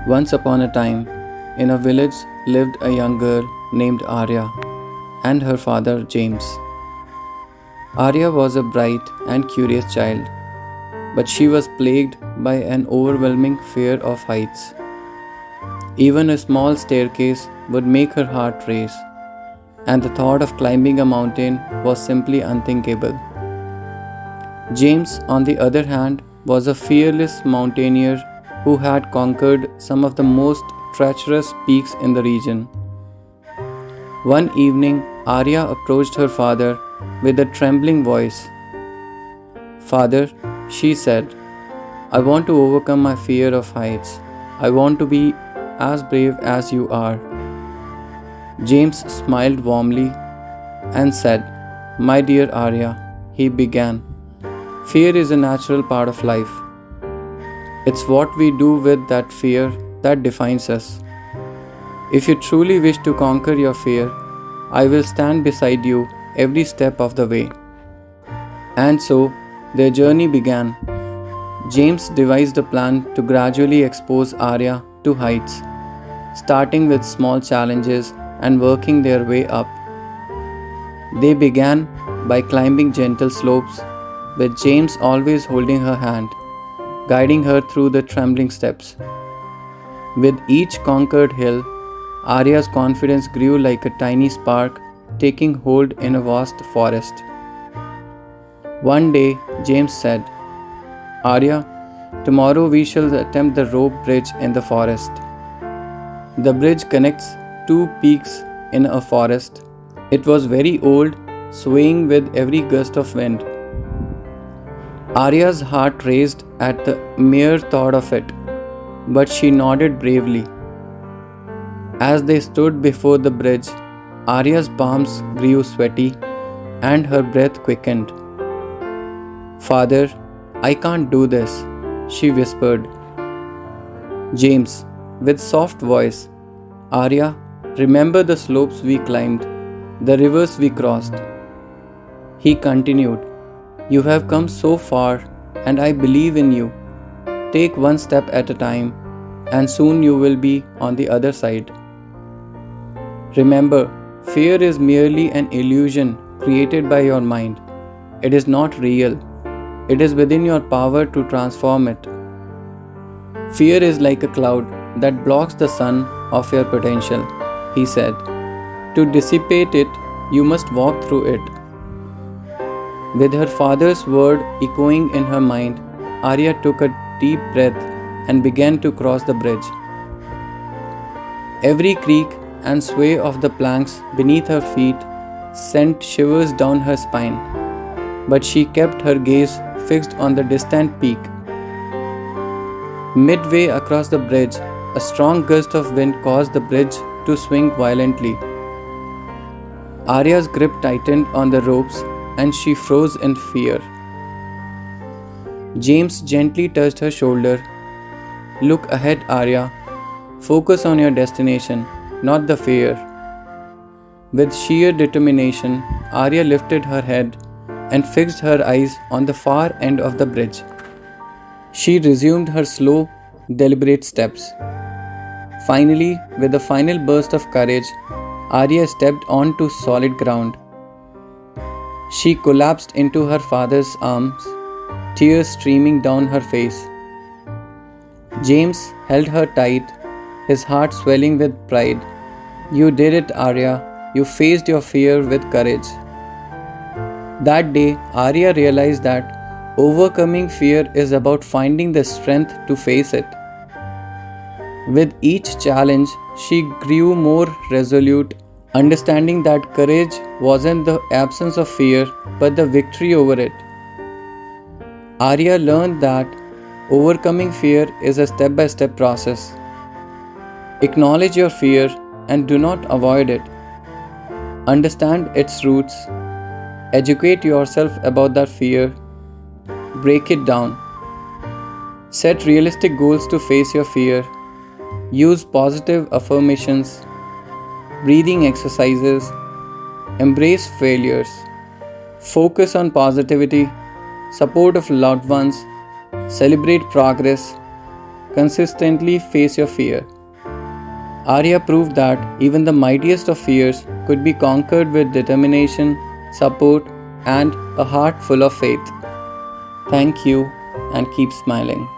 Once upon a time, in a village lived a young girl named Arya and her father James. Arya was a bright and curious child, but she was plagued by an overwhelming fear of heights. Even a small staircase would make her heart race, and the thought of climbing a mountain was simply unthinkable. James, on the other hand, was a fearless mountaineer who had conquered some of the most treacherous peaks in the region. One evening, Arya approached her father with a trembling voice. "Father," she said, "I want to overcome my fear of heights. I want to be as brave as you are." James smiled warmly and said, "My dear Arya," he began, "fear is a natural part of life. It's what we do with that fear that defines us. If you truly wish to conquer your fear, I will stand beside you every step of the way." And so, their journey began. James devised a plan to gradually expose Arya to heights, starting with small challenges and working their way up. They began by climbing gentle slopes, with James always holding her hand, guiding her through the trembling steps. With each conquered hill, Arya's confidence grew like a tiny spark taking hold in a vast forest. One day, James said, "Arya, tomorrow we shall attempt the rope bridge in the forest." The bridge connects two peaks in a forest. It was very old, swaying with every gust of wind. Arya's heart raced at the mere thought of it, but she nodded bravely. As they stood before the bridge, Arya's palms grew sweaty and her breath quickened. "Father, I can't do this," she whispered. James, with soft voice, "Arya, remember the slopes we climbed, the rivers we crossed." He continued, "You have come so far, and I believe in you. Take one step at a time, and soon you will be on the other side. Remember, fear is merely an illusion created by your mind. It is not real. It is within your power to transform it. Fear is like a cloud that blocks the sun of your potential," he said. "To dissipate it, you must walk through it." With her father's word echoing in her mind, Arya took a deep breath and began to cross the bridge. Every creak and sway of the planks beneath her feet sent shivers down her spine, but she kept her gaze fixed on the distant peak. Midway across the bridge, a strong gust of wind caused the bridge to swing violently. Arya's grip tightened on the ropes and she froze in fear. James gently touched her shoulder. "Look ahead, Arya. Focus on your destination, not the fear." With sheer determination, Arya lifted her head and fixed her eyes on the far end of the bridge. She resumed her slow, deliberate steps. Finally, with a final burst of courage, Arya stepped onto solid ground. She collapsed into her father's arms, tears streaming down her face. James held her tight, his heart swelling with pride. "You did it, Arya. You faced your fear with courage." That day, Arya realized that overcoming fear is about finding the strength to face it. With each challenge, she grew more resolute, understanding that courage wasn't the absence of fear, but the victory over it. Arya learned that overcoming fear is a step-by-step process. Acknowledge your fear and do not avoid it. Understand its roots. Educate yourself about that fear. Break it down. Set realistic goals to face your fear. Use positive affirmations, breathing exercises. Embrace failures. Focus on positivity, support of loved ones, celebrate progress. Consistently face your fear. Arya proved that even the mightiest of fears could be conquered with determination, support, and a heart full of faith. Thank you and keep smiling.